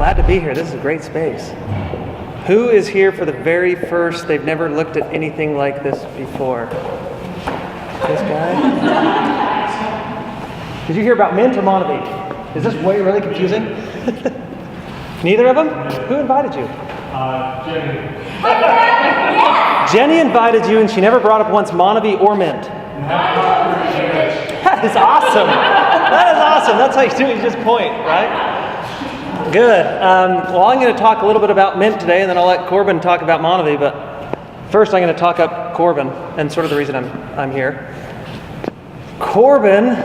Glad to be here. This is a great space. Who is here for the very first? They've never looked at anything like this before. This guy? Did you hear about Mynt or Monavie? Is this really confusing? Neither of them? Who invited you? Jenny. Jenny invited you, and she never brought up once Monavie or Mynt. That is awesome. That is awesome. That's how you do it. You just point, right? Good. Well, I'm going to talk a little bit about Mynt today, and then I'll let Corbin talk about Monavie. But first, I'm going to talk up Corbin and sort of the reason I'm here. Corbin,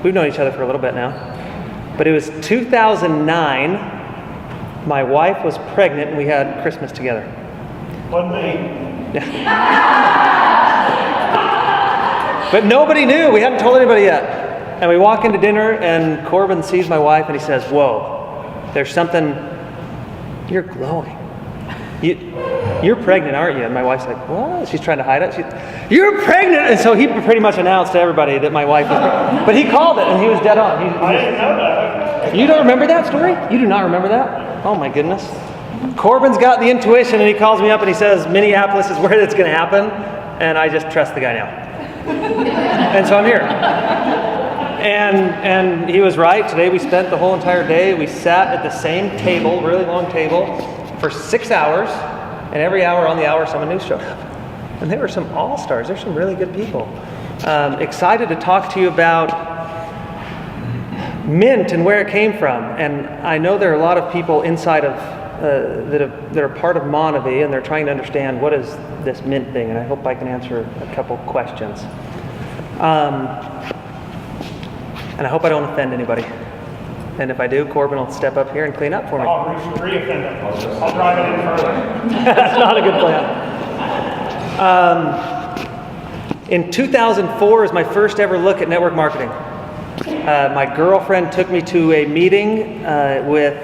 we've known each other for a little bit now, but it was 2009. My wife was pregnant, and we had Christmas together. Wasn't me. But nobody knew. We hadn't told anybody yet. And we walk into dinner, and Corbin sees my wife, and he says, "Whoa, there's something. You're glowing. You're pregnant, aren't you?" And my wife's like, "What?" She's trying to hide it. "You're pregnant!" And so he pretty much announced to everybody that my wife was pregnant. But he called it, and he was dead on. I didn't know that. You don't remember that story? You do not remember that? Oh my goodness. Corbin's got the intuition, and he calls me up and he says, "Minneapolis is where it's going to happen." And I just trust the guy now. And so I'm here. And he was right. Today we spent the whole entire day. We sat at the same table, really long table, for 6 hours. And every hour on the hour, someone new showed up. And there were some all-stars. There's some really good people. Excited to talk to you about Mynt and where it came from. And I know there are a lot of people inside of that are part of Monavie, and they're trying to understand what is this Mynt thing. And I hope I can answer a couple questions. And I hope I don't offend anybody. And if I do, Corbin will step up here and clean up for me. I'll re-offend it. I'll drive it in further. That's not a good plan. In 2004 is my first ever look at network marketing. My girlfriend took me to a meeting with,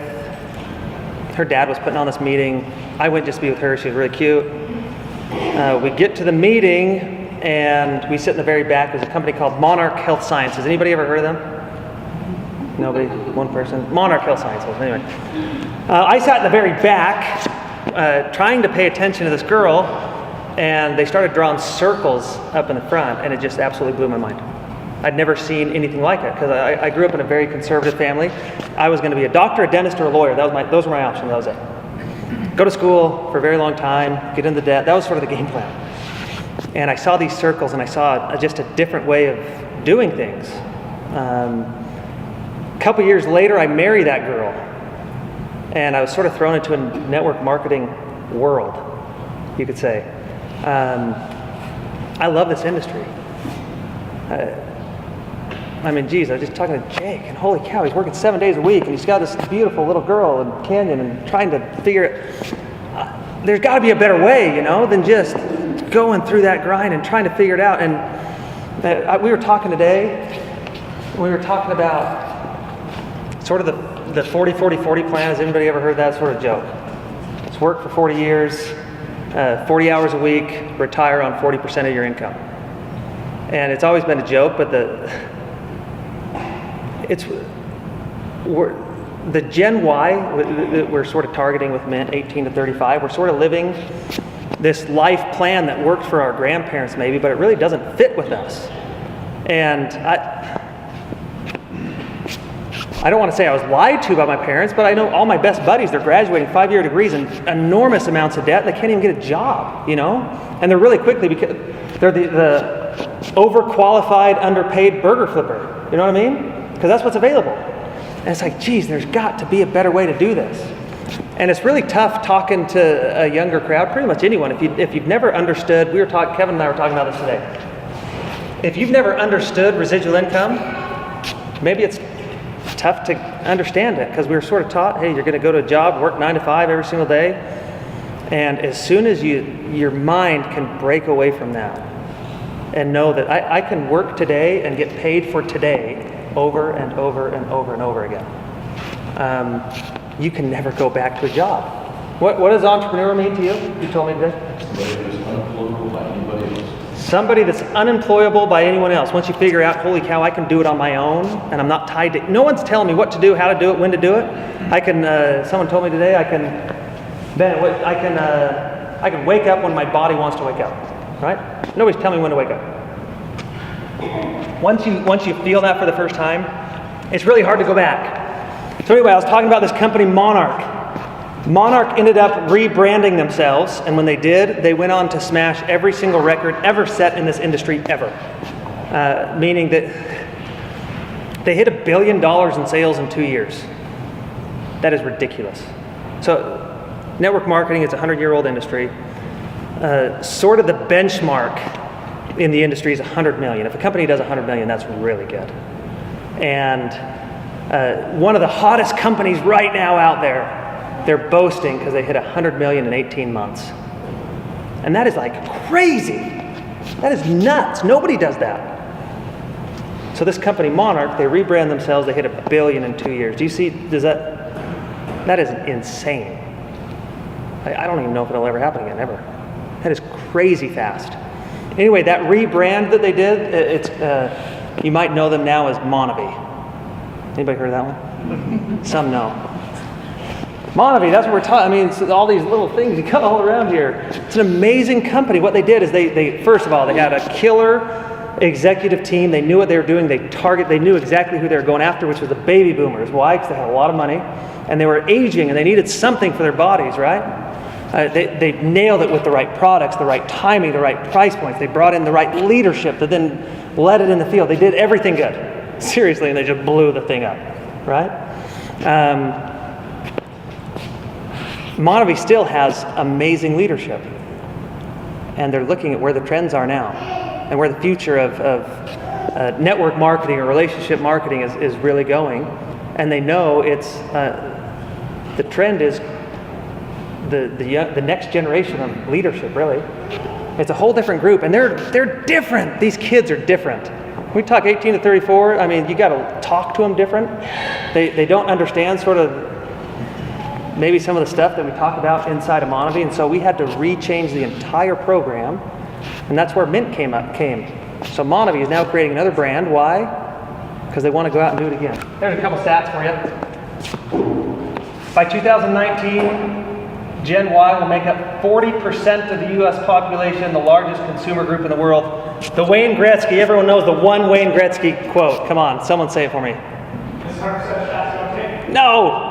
her dad was putting on this meeting. I went just to be with her. She was really cute. We get to the meeting, and we sit in the very back. There's a company called Monarch Health Sciences. Anybody ever heard of them? Nobody? One person? Monarch Health Sciences. Anyway. I sat in the very back trying to pay attention to this girl, and they started drawing circles up in the front, and it just absolutely blew my mind. I'd never seen anything like it, because I grew up in a very conservative family. I was going to be a doctor, a dentist, or a lawyer. Those were my options. That was it. Go to school for a very long time, get into debt. That was sort of the game plan. And I saw these circles, and I saw just a different way of doing things. A couple years later, I married that girl, and I was sort of thrown into a network marketing world, you could say. I love this industry. I mean, geez, I was just talking to Jake, and holy cow, he's working 7 days a week, and he's got this beautiful little girl in Canyon, and trying to figure it. There's got to be a better way, than just going through that grind and trying to figure it out. And we were talking today. We were talking about sort of the 40-40-40 plan. Has anybody ever heard that sort of joke? It's work for 40 years, 40 hours a week, retire on 40% of your income. And it's always been a joke, but the Gen Y that we're sort of targeting with Mynt, 18 to 35, we're sort of living this life plan that worked for our grandparents maybe, but it really doesn't fit with us. And I don't want to say I was lied to by my parents, but I know all my best buddies, they're graduating 5-year degrees and enormous amounts of debt, and they can't even get a job, And they're really quickly, because they're the overqualified, underpaid burger flipper. You know what I mean? Because that's what's available. And it's like, geez, there's got to be a better way to do this. And it's really tough talking to a younger crowd, pretty much anyone. If you've never understood, Kevin and I were talking about this today. If you've never understood residual income, maybe it's tough to understand it, because we were sort of taught, hey, you're going to go to a job, work 9 to 5 every single day. And as soon as your mind can break away from that and know that I can work today and get paid for today over and over and over and over again, you can never go back to a job. What does entrepreneur mean to you? You told me today. somebody that's unemployable by anyone else. Once you figure out, holy cow, I can do it on my own, and I'm not tied to, no one's telling me what to do, how to do it, when to do it. I can, someone told me today, I can wake up when my body wants to wake up, right? Nobody's telling me when to wake up. Once you feel that for the first time, it's really hard to go back. So anyway, I was talking about this company, Monarch. Monarch ended up rebranding themselves, and when they did, they went on to smash every single record ever set in this industry ever. Meaning that they hit $1 billion in sales in 2 years. That is ridiculous. So network marketing is a 100-year-old industry. Sort of the benchmark in the industry is 100 million. If a company does 100 million, that's really good. And one of the hottest companies right now out there, they're boasting because they hit 100 million in 18 months. And that is like crazy. That is nuts. Nobody does that. So this company, Monarch, they rebrand themselves. They hit $1 billion in 2 years. Do you see, that is insane. I don't even know if it'll ever happen again, ever. That is crazy fast. Anyway, that rebrand that they did, you might know them now as Monavie. Anybody heard of that one? Some know. Monavie, that's what we're talking. I mean, it's all these little things you got all around here. It's an amazing company. What they did is they first of all, they had a killer executive team. They knew what they were doing. They knew exactly who they were going after, which was the baby boomers. Why? Because they had a lot of money, and they were aging, and they needed something for their bodies, right? They nailed it with the right products, the right timing, the right price points. They brought in the right leadership that then led it in the field. They did everything good, seriously, and they just blew the thing up, right? Monavie still has amazing leadership, and they're looking at where the trends are now and where the future of network marketing or relationship marketing is really going. And they know it's the trend is the next generation of leadership, really. It's a whole different group, and they're different. These kids are different. We talk 18 to 34, I mean, you got to talk to them different. They don't understand sort of maybe some of the stuff that we talk about inside of Monavie, and so we had to rechange the entire program, and that's where Mynt came. So Monavie is now creating another brand. Why? Because they want to go out and do it again. There's a couple stats for you. By 2019, Gen Y will make up 40% of the U.S. population, the largest consumer group in the world. The Wayne Gretzky, everyone knows the one Wayne Gretzky quote. Come on, someone say it for me. No!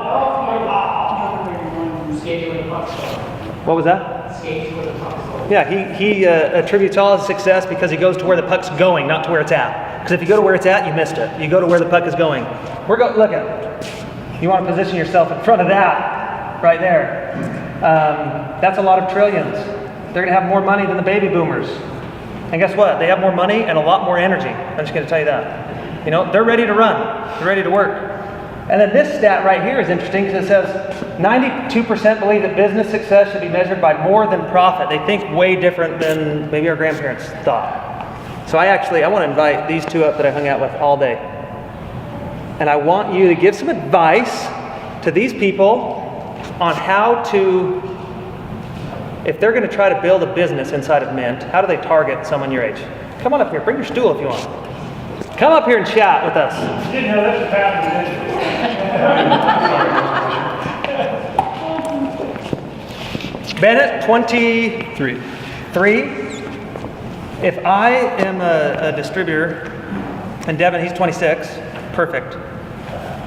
What was that? Yeah, he attributes all his success because he goes to where the puck's going, not to where it's at. Because if you go to where it's at, you missed it. You go to where the puck is going. Look at it. You want to position yourself in front of that, right there. That's a lot of trillions. They're going to have more money than the baby boomers. And guess what? They have more money and a lot more energy. I'm just going to tell you that. You know, they're ready to run. They're ready to work. And then this stat right here is interesting because it says 92% believe that business success should be measured by more than profit. They think way different than maybe our grandparents thought. So I want to invite these two up that I hung out with all day. And I want you to give some advice to these people on how to, if they're going to try to build a business inside of Mynt, how do they target someone your age? Come on up here. Bring your stool if you want. Come up here and chat with us. You didn't know this was happening, did you? Bennett, 23. If I am a distributor, and Devin, he's 26, perfect.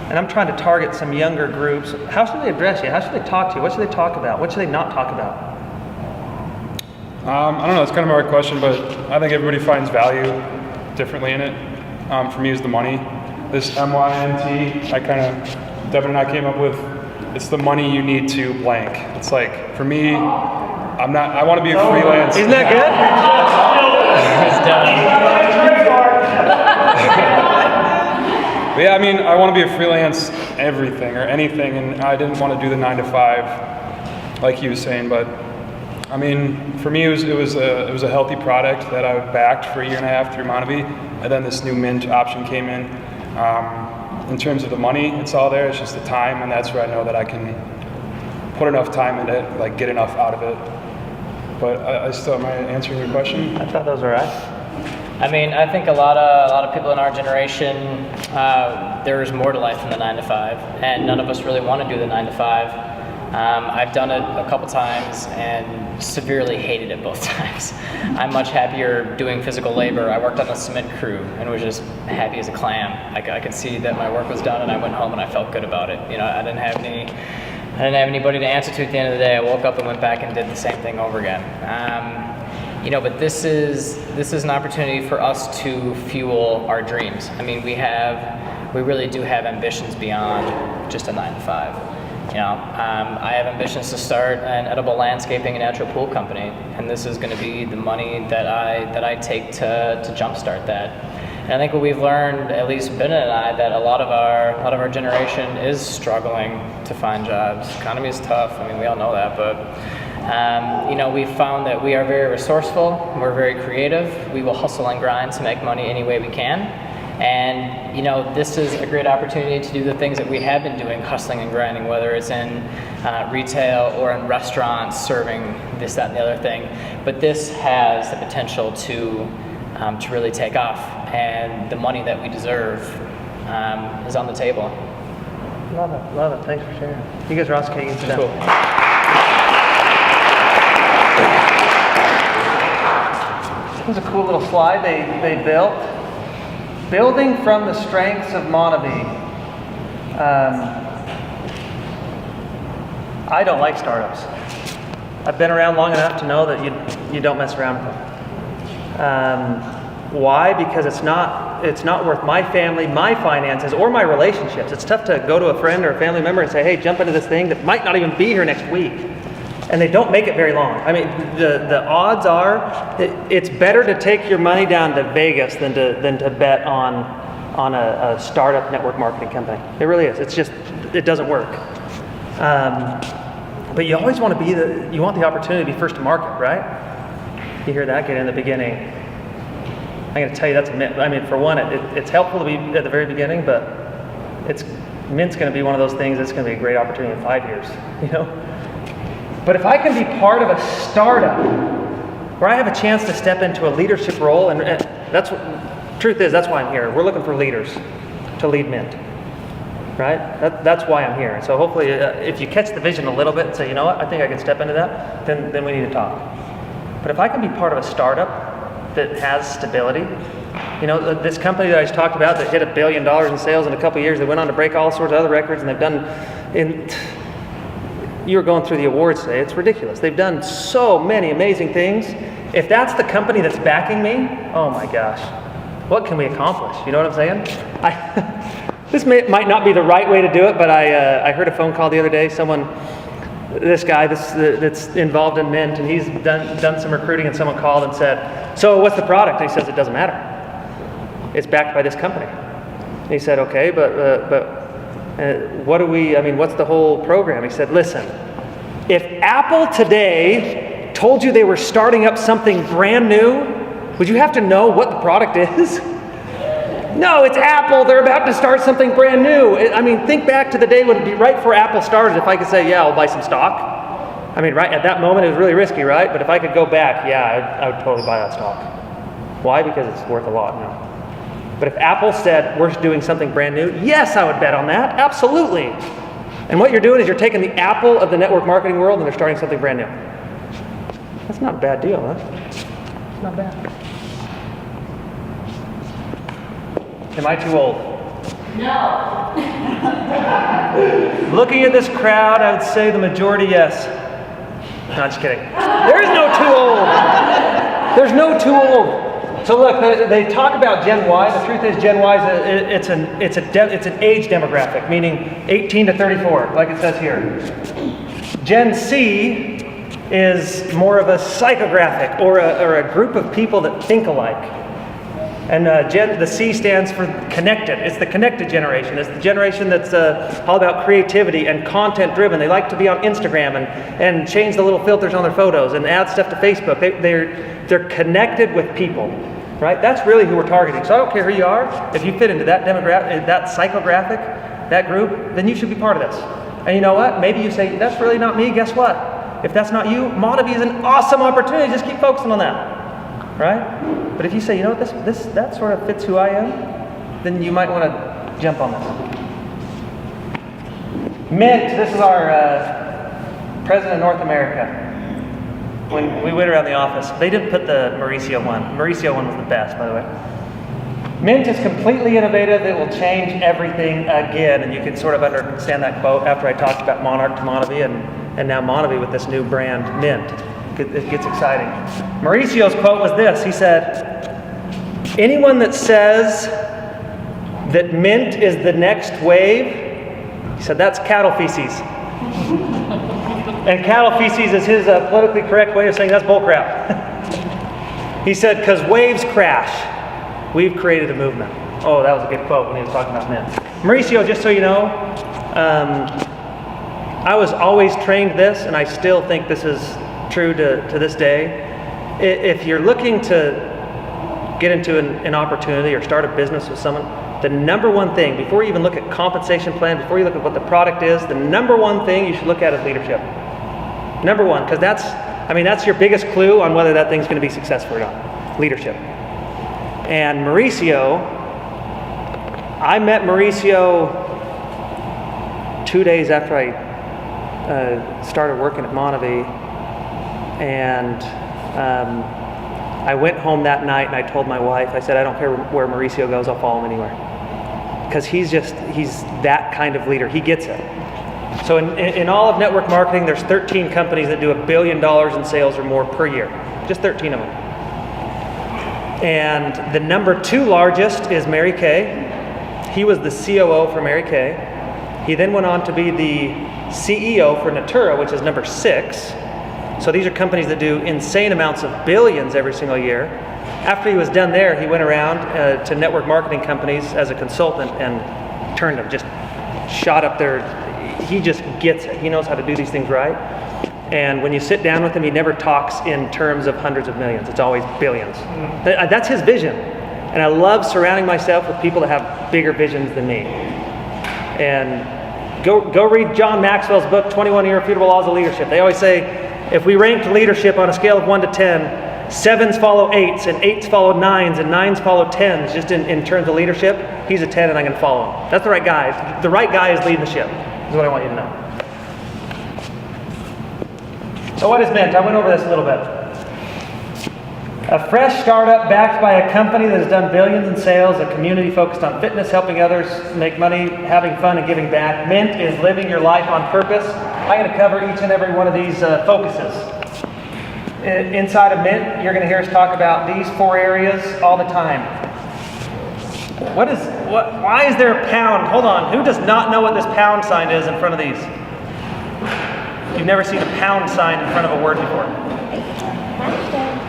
And I'm trying to target some younger groups, how should they address you? How should they talk to you? What should they talk about? What should they not talk about? I don't know, it's kind of a hard question, but I think everybody finds value differently in it. For me, is the money. This MYNT, Devin and I came up with, it's the money you need to blank. It's like, for me, I want to be a freelance. Isn't that good? But yeah, I mean, I want to be a freelance everything or anything, and I didn't want to do the 9 to 5, like he was saying, but I mean, for me, it was a healthy product that I backed for a year and a half through Monavie, and then this new Mynt option came in. In terms of the money, it's all there. It's just the time, and that's where I know that I can put enough time in it, like get enough out of it. But I still, am I answering your question? I thought those were right. I mean, I think a lot of people in our generation, there's more to life than the 9 to 5, and none of us really want to do the 9 to 5. I've done it a couple times and severely hated it both times. I'm much happier doing physical labor. I worked on a cement crew and was just happy as a clam. I could see that my work was done, and I went home and I felt good about it. You know, I didn't have anybody to answer to at the end of the day. I woke up and went back and did the same thing over again. You know, but this is an opportunity for us to fuel our dreams. I mean, we really do have ambitions beyond just a 9 to 5. You know, I have ambitions to start an edible landscaping and natural pool company, and this is going to be the money that I take to jumpstart that. And I think what we've learned, at least Ben and I, that a lot of our generation is struggling to find jobs. The economy is tough. I mean, we all know that, but you know, we've found that we are very resourceful. We're very creative. We will hustle and grind to make money any way we can. And you know, this is a great opportunity to do the things that we have been doing, hustling and grinding, whether it's in retail or in restaurants, serving this, that, and the other thing. But this has the potential to really take off, and the money that we deserve is on the table. Love it, love it. Thanks for sharing. You guys are awesome. Can you sit down? Cool. This was a cool little slide they built. Building from the strengths of Monavie. I don't like startups. I've been around long enough to know that you don't mess around with them. Why? Because it's not worth my family, my finances, or my relationships. It's tough to go to a friend or a family member and say, hey, jump into this thing that might not even be here next week. And they don't make it very long. I mean, the odds are it's better to take your money down to Vegas than to bet on a startup network marketing company. It really is. It's just, it doesn't work. But you always want to you want the opportunity to be first to market, right? You hear that get in the beginning. I'm going to tell you that's a myth. I mean, for one, it's helpful to be at the very beginning, but Mynt's going to be one of those things that's going to be a great opportunity in 5 years, you know? But if I can be part of a startup where I have a chance to step into a leadership role, and truth is, that's why I'm here. We're looking for leaders to lead Mynt, right? That's why I'm here. And so hopefully, if you catch the vision a little bit and say, you know what, I think I can step into that, then we need to talk. But if I can be part of a startup that has stability, you know, this company that I just talked about that hit $1 billion in sales in a couple of years, they went on to break all sorts of other records, and they've done you were going through the awards today. It's ridiculous. They've done so many amazing things. If that's the company that's backing me, oh my gosh, what can we accomplish? You know what I'm saying? This might not be the right way to do it, but I heard a phone call the other day. This guy that's involved in Mynt, and he's done some recruiting, and someone called and said, so what's the product? And he says, it doesn't matter. It's backed by this company. And he said, okay, but what's the whole program? He said, listen, if Apple today told you they were starting up something brand new, would you have to know what the product is? No, it's Apple. They're about to start something brand new. I mean, think back to the day when it'd be right before Apple started. If I could say, yeah, I'll buy some stock. I mean, right at that moment, it was really risky, right? But if I could go back, yeah, I would totally buy that stock. Why? Because it's worth a lot now. But if Apple said, we're doing something brand new, yes, I would bet on that, absolutely. And what you're doing is you're taking the Apple of the network marketing world and they're starting something brand new. That's not a bad deal, huh? It's not bad. Am I too old? No. Looking at this crowd, I would say the majority yes. No, just kidding. There is no too old. There's no too old. So look, they talk about Gen Y. The truth is, Gen Y is it's an age demographic, meaning 18 to 34, like it says here. Gen C is more of a psychographic or a group of people that think alike. And the C stands for connected. It's the connected generation. It's the generation that's all about creativity and content driven. They like to be on Instagram and change the little filters on their photos and add stuff to Facebook. They're connected with people, right? That's really who we're targeting. So I don't care who you are. If you fit into that demographic, that psychographic, that group, then you should be part of this. And you know what? Maybe you say, that's really not me. Guess what? If that's not you, Monavie is an awesome opportunity. Just keep focusing on that, right? But if you say, you know what, that sort of fits who I am, then you might want to jump on this. Mynt, this is our president of North America. When we went around the office, they didn't put the Mauricio one. Mauricio one was the best, by the way. Mynt is completely innovative. It will change everything again. And you can sort of understand that quote after I talked about Monarch to Monavie and now Monavie with this new brand, Mynt. It gets exciting. Mauricio's quote was this. He said, anyone that says that Mynt is the next wave, he said, that's cattle feces. And cattle feces is his politically correct way of saying that's bullcrap. He said, because waves crash, we've created a movement. Oh, that was a good quote when he was talking about Mynt. Mauricio, just so you know, I was always trained this, and I still think this is true to this day. If you're looking to get into an opportunity or start a business with someone, the number one thing, before you even look at compensation plan, before you look at what the product is, the number one thing you should look at is leadership. Number one, because that's your biggest clue on whether that thing's going to be successful or not. Leadership. And Mauricio, I met Mauricio 2 days after I started working at Monavie, and I went home that night and I told my wife, I said, I don't care where Mauricio goes, I'll follow him anywhere. Because he's that kind of leader. He gets it. So in all of network marketing, there's 13 companies that do $1 billion in sales or more per year. Just 13 of them. And the number 2 largest is Mary Kay. He was the COO for Mary Kay. He then went on to be the CEO for Natura, which is number 6. So these are companies that do insane amounts of billions every single year. After he was done there, he went around to network marketing companies as a consultant and turned them, just shot up there. He just gets it. He knows how to do these things right. And when you sit down with him, he never talks in terms of hundreds of millions. It's always billions. That's his vision. And I love surrounding myself with people that have bigger visions than me. And go read John Maxwell's book, 21 Irrefutable Laws of Leadership. They always say, if we ranked leadership on a scale of 1 to 10, 7s follow 8s, and 8s follow 9s, and 9s follow 10s, just in terms of leadership, he's a 10 and I'm going to follow him. That's the right guy. The right guy is leading the ship, is what I want you to know. So what is Mynt? I went over this a little bit. A fresh startup backed by a company that has done billions in sales, a community focused on fitness, helping others make money, having fun, and giving back. Mynt is living your life on purpose. I'm going to cover each and every one of these focuses. Inside of Mynt, you're going to hear us talk about these 4 areas all the time. Why is there a pound? Hold on. Who does not know what this pound sign is in front of these? You've never seen a pound sign in front of a word before.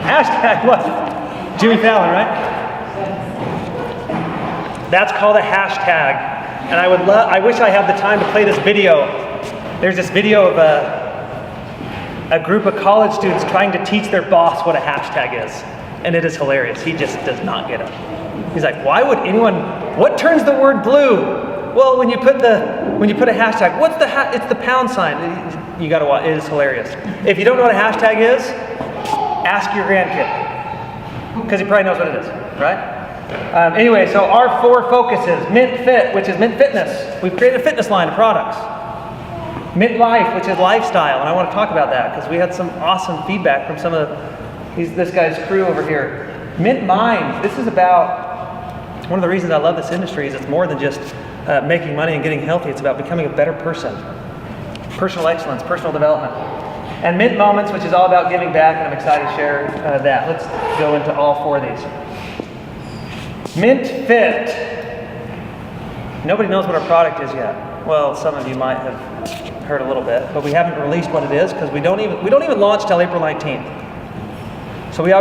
Hashtag what? Jimmy Fallon, right? That's called a hashtag. And I wish I had the time to play this video. There's this video of a group of college students trying to teach their boss what a hashtag is. And it is hilarious. He just does not get it. He's like, why would anyone, what turns the word blue? Well, when you put a hashtag, what's it's the pound sign. You gotta watch, it is hilarious. If you don't know what a hashtag is, ask your grandkid. Because he probably knows what it is, right? Anyway, so our 4 focuses, Mynt Fit, which is Mynt Fitness. We've created a fitness line of products. Mynt Life, which is lifestyle, and I want to talk about that because we had some awesome feedback from some of this guy's crew over here. Mynt Mind, this is about, one of the reasons I love this industry is it's more than just making money and getting healthy. It's about becoming a better person. Personal excellence, personal development. And Mynt Moments, which is all about giving back, and I'm excited to share that. Let's go into all 4 of these. Mynt Fit. Nobody knows what our product is yet. Well, some of you might have heard a little bit, but we haven't released what it is because we don't even launch till April 19th. So we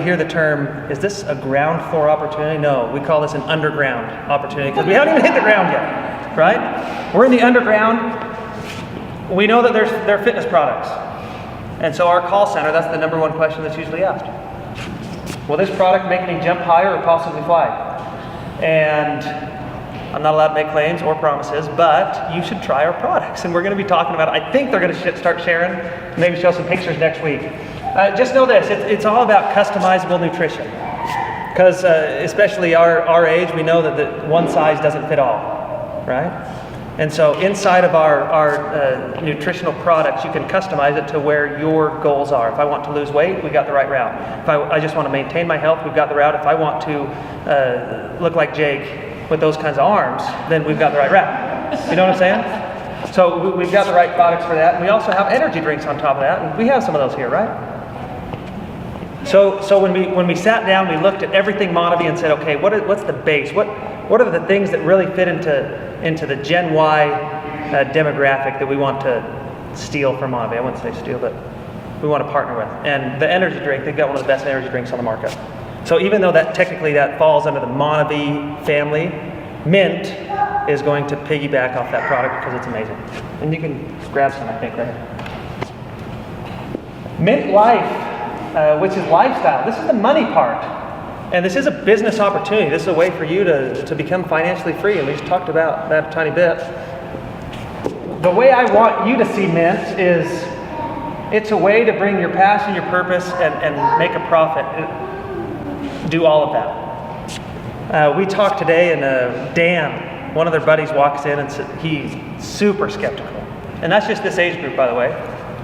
hear the term, is this a ground floor opportunity? No, we call this an underground opportunity because we haven't even hit the ground yet, right? We're in the underground. We know that there are fitness products. And so our call center, that's the number 1 question that's usually asked. Will this product make me jump higher or possibly fly? And I'm not allowed to make claims or promises, but you should try our products. And we're going to be talking about it. I think they're going to start sharing, maybe show some pictures next week. Just know this, it's all about customizable nutrition. Because especially our age, we know that one size doesn't fit all, right? And so inside of our nutritional products, you can customize it to where your goals are. If I want to lose weight, we got the right route. If I just want to maintain my health, we've got the route. If I want to look like Jake with those kinds of arms, then we've got the right route. You know what I'm saying? So we've got the right products for that. And we also have energy drinks on top of that, and we have some of those here, right? So when we sat down, we looked at everything Monavie and said, okay, what's the base? What are the things that really fit into the Gen Y demographic that we want to steal from Monavie? I wouldn't say steal, but we want to partner with. And the energy drink, they've got one of the best energy drinks on the market. So even though technically that falls under the Monavie family, Mynt is going to piggyback off that product because it's amazing. And you can grab some, I think, right? Mynt Life, which is lifestyle. This is the money part. And this is a business opportunity. This is a way for you to become financially free. And we just talked about that a tiny bit. The way I want you to see Mynt is it's a way to bring your passion, your purpose, and make a profit. Do all of that. We talked today, and Dan, one of their buddies, walks in and he's super skeptical. And that's just this age group, by the way,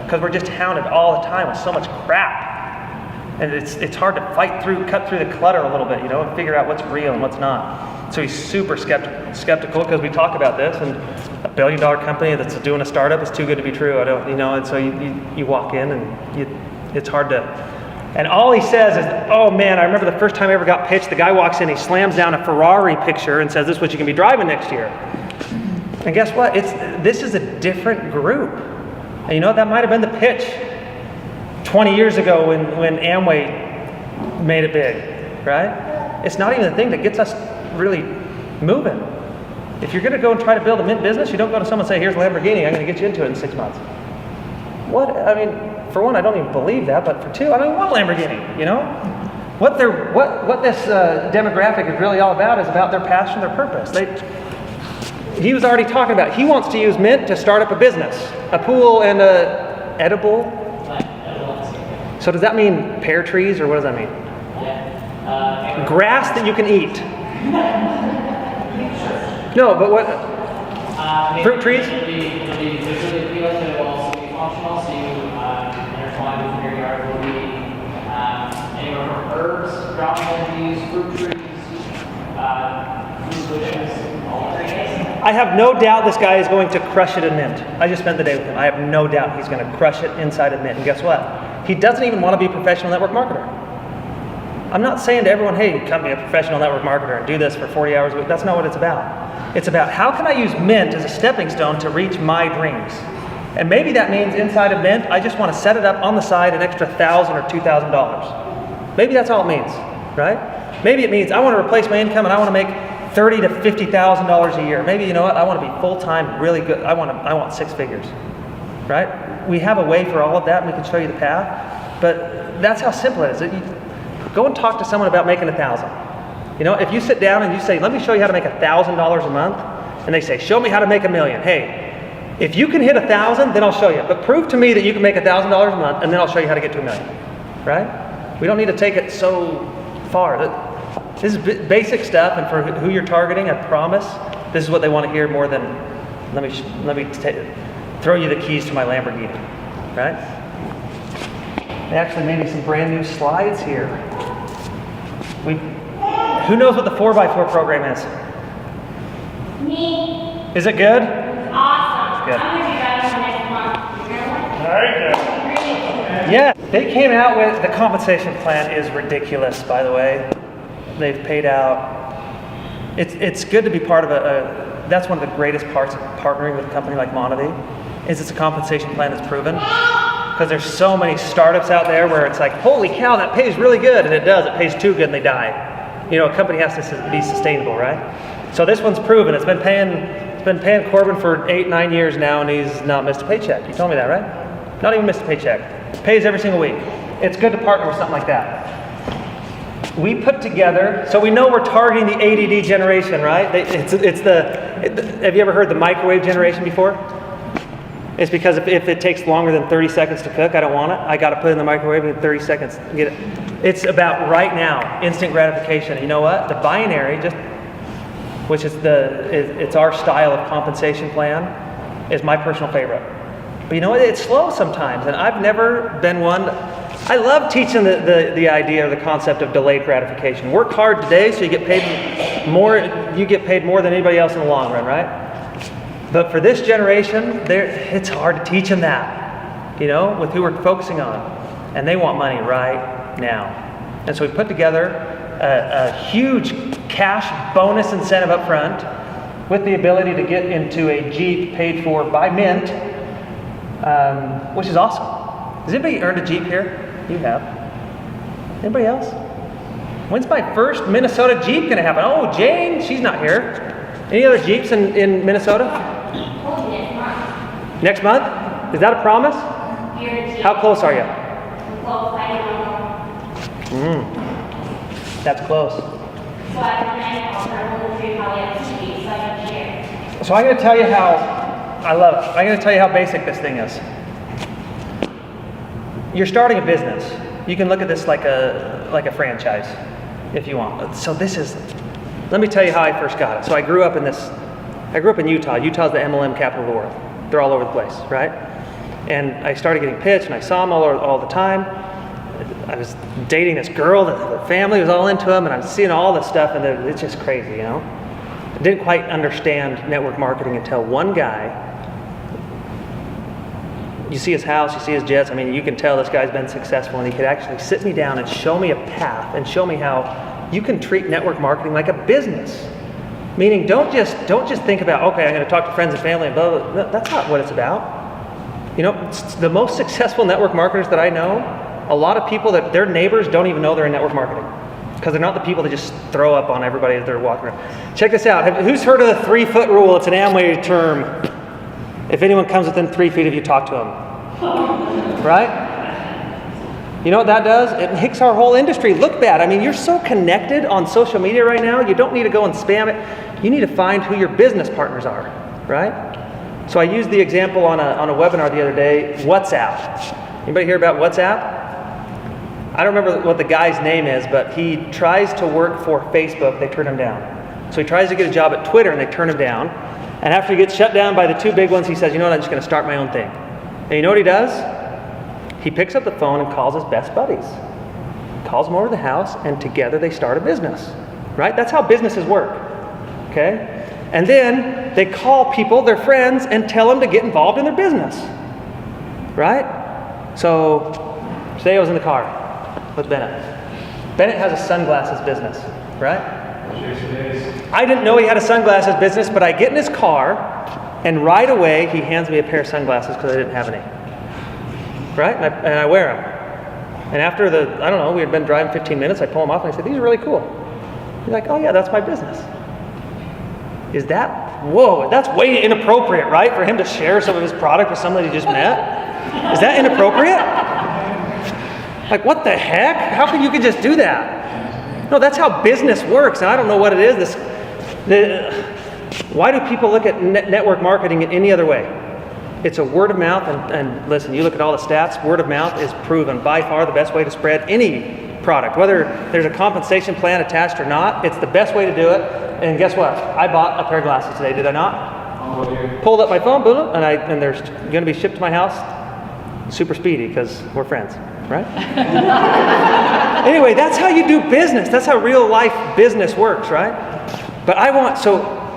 because we're just hounded all the time with so much crap. And it's hard to cut through the clutter a little bit, and figure out what's real and what's not. So he's super skeptical because we talk about this, and a $1 billion company that's doing a startup is too good to be true. And so you walk in and it's hard to. And all he says is, oh man, I remember the first time I ever got pitched, the guy walks in, he slams down a Ferrari picture and says, this is what you can be driving next year. And guess what? This is a different group. And that might have been the pitch 20 years ago when Amway made it big, right? It's not even the thing that gets us really moving. If you're going to go and try to build a Mynt business, you don't go to someone and say, here's a Lamborghini, I'm going to get you into it in 6 months. For one, I don't even believe that, but for two, I don't even want a Lamborghini, What this demographic is really all about is about their passion, their purpose. He was already talking about, he wants to use Mynt to start up a business, a pool and a edible. So does that mean pear trees, or what does that mean? Yeah. Grass that you can eat. No, but what? Fruit trees? It'll be visually appealing, but it will also be functional, so you intertwine with your yard. Will be anywhere from herbs, ground veggies, fruit trees, fruit bushes, all the things. I have no doubt this guy is going to crush it in Mynt. I just spent the day with him. I have no doubt he's going to crush it inside of Mynt. And guess what? He doesn't even want to be a professional network marketer. I'm not saying to everyone, hey, come be a professional network marketer and do this for 40 hours a week. That's not what it's about. It's about how can I use Mynt as a stepping stone to reach my dreams? And maybe that means inside of Mynt, I just want to set it up on the side an extra $1,000 or $2,000. Maybe that's all it means, right? Maybe it means I want to replace my income and I want to make $30,000 to $50,000 a year. Maybe, I want to be full-time, really good. I want 6 figures, right? We have a way for all of that, and we can show you the path. But that's how simple it is. Go and talk to someone about making 1,000. If you sit down and you say, let me show you how to make $1,000 a month, and they say, show me how to make $1 million. Hey, if you can hit 1,000, then I'll show you. But prove to me that you can make $1,000 a month, and then I'll show you how to get to $1 million. Right? We don't need to take it so far. This is basic stuff, and for who you're targeting, I promise, this is what they want to hear more than, let me throw you the keys to my Lamborghini, right? They actually made me some brand new slides here. Who knows what the 4x4 program is? Me. Is it good? Awesome. Good. I'm going to be back on next month. There you go. Yeah, they came out with, the compensation plan is ridiculous, by the way. They've paid out, it's good to be part of that's one of the greatest parts of partnering with a company like Monavie, is it's a compensation plan that's proven. Because there's so many startups out there where it's like, holy cow, that pays really good, and it does, it pays too good and they die. A company has to be sustainable, right? So this one's proven. It's been paying Corbin for 8-9 years now, and he's not missed a paycheck. You told me that, right? Not even missed a paycheck. Pays every single week. It's good to partner with something like that. we put together, so we know we're targeting the ADD generation, right? Have you ever heard the microwave generation before? It's because if it takes longer than 30 seconds to cook, I don't want it. I got to put it in the microwave in 30 seconds to get it. It's about right now, instant gratification. You know what? The binary, which is it's our style of compensation plan, is my personal favorite. But you know what? It's slow sometimes, and I've never been one. I love teaching the idea or the concept of delayed gratification. Work hard today so you get paid more. You get paid more than anybody else in the long run, right? But for this generation, it's hard to teach them that, with who we're focusing on, and they want money right now. And so we put together a huge cash bonus incentive up front with the ability to get into a Jeep paid for by Mynt, which is awesome. Has anybody earned a Jeep here? You have. Anybody else? When's my first Minnesota Jeep going to happen? Oh, Jane, she's not here. Any other Jeeps in Minnesota? Next month? Is that a promise? How close are you? That's close. So I'm going to tell you I'm going to tell you how basic this thing is. You're starting a business. You can look at this like a franchise, if you want. So let me tell you how I first got it. So I grew up in Utah. Utah's the MLM capital of the world. They're all over the place, right? And I started getting pitched, and I saw them all the time. I was dating this girl, the family was all into them, and I was seeing all this stuff, and it's just crazy, I didn't quite understand network marketing until one guy. You see his house, you see his jets. You can tell this guy's been successful, and he could actually sit me down and show me a path and show me how you can treat network marketing like a business. Meaning, don't just think about, okay, I'm going to talk to friends and family and blah, blah, blah. That's not what it's about. The most successful network marketers that I know, a lot of people that their neighbors don't even know they're in network marketing because they're not the people that just throw up on everybody as they're walking around. Check this out. Who's heard of the 3-foot rule? It's an Amway term. If anyone comes within 3 feet of you, talk to them. Right? You know what that does? It makes our whole industry look bad. You're so connected on social media right now, you don't need to go and spam it. You need to find who your business partners are, right? So I used the example on a webinar the other day, WhatsApp. Anybody hear about WhatsApp? I don't remember what the guy's name is, but he tries to work for Facebook, they turn him down. So he tries to get a job at Twitter, and they turn him down. And after he gets shut down by the 2 big ones, he says, you know what, I'm just going to start my own thing. And you know what he does? He picks up the phone and calls his best buddies. Calls them over to the house, and together they start a business. Right? That's how businesses work. Okay? And then they call people, their friends, and tell them to get involved in their business. Right? So, today I was in the car with Bennett. Bennett has a sunglasses business. Right? I didn't know he had a sunglasses business, but I get in his car, and right away he hands me a pair of sunglasses because I didn't have any. Right? And I wear them. And after we had been driving 15 minutes, I pull them off and I said, these are really cool. He's like, oh yeah, that's my business. That's way inappropriate, right? For him to share some of his product with somebody he just met? Is that inappropriate? Like, what the heck? How can you just do that? No, that's how business works, and I don't know what it is. Why do people look at network marketing in any other way? It's a word of mouth, and listen, you look at all the stats, word of mouth is proven by far the best way to spread any product. Whether there's a compensation plan attached or not, it's the best way to do it. And guess what? I bought a pair of glasses today, did I not? Pulled up my phone, boom, and they're going to be shipped to my house super speedy because we're friends, right? Anyway, that's how you do business. That's how real life business works, right? But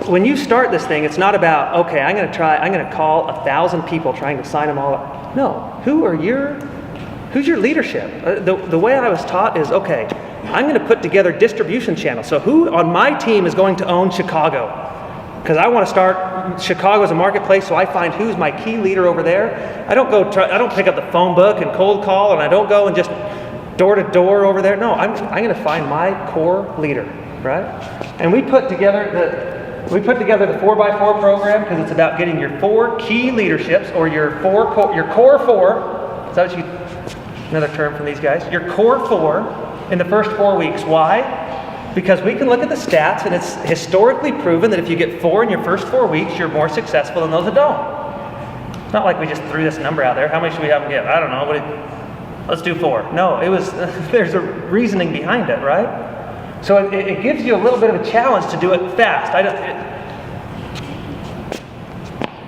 when you start this thing, it's not about, okay, I'm going to call 1,000 people trying to sign them all up. No, who's your leadership? The way I was taught is, okay, I'm going to put together distribution channels. So who on my team is going to own Chicago? Because I want to start Chicago as a marketplace, so I find who's my key leader over there. I don't pick up the phone book and cold call, and I don't go and just door to door over there. No, I'm going to find my core leader, right? And we put together the 4x4 program because it's about getting your 4 key leaderships, or your core 4. Is that another term from these guys? Your core 4 in the first 4 weeks. Why? Because we can look at the stats, and it's historically proven that if you get 4 in your first 4 weeks, you're more successful than those that don't. It's not like we just threw this number out there. How many should we have them give? I don't know. Let's do 4. No, it was, there's a reasoning behind it, right? So it gives you a little bit of a challenge to do it fast.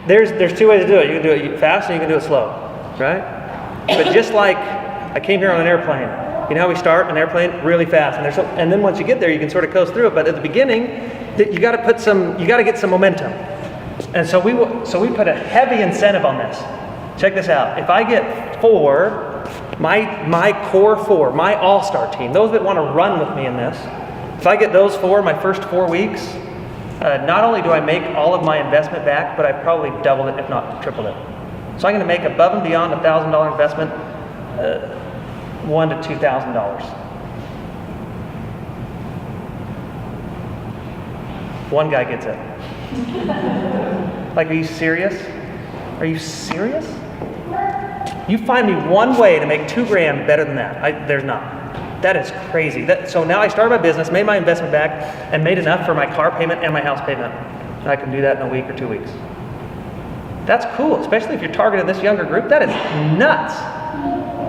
There's 2 ways to do it. You can do it fast and you can do it slow, right? But just like I came here on an airplane. You know how we start an airplane really fast, and then once you get there, you can sort of coast through it. But at the beginning, you got to get some momentum. And so we put a heavy incentive on this. Check this out. If I get 4, my core 4, my all-star team, those that want to run with me in this, if I get those 4 my first 4 weeks, not only do I make all of my investment back, but I've probably doubled it, if not tripled it. So I'm going to make above and beyond $1,000 investment, $1,000 to $2,000. One guy gets it. Like, are you serious? Are you serious? You find me one way to make $2,000 better than that. There's not. That is crazy. So now I started my business, made my investment back, and made enough for my car payment and my house payment. And I can do that in a week or 2 weeks. That's cool, especially if you're targeting this younger group. That is nuts.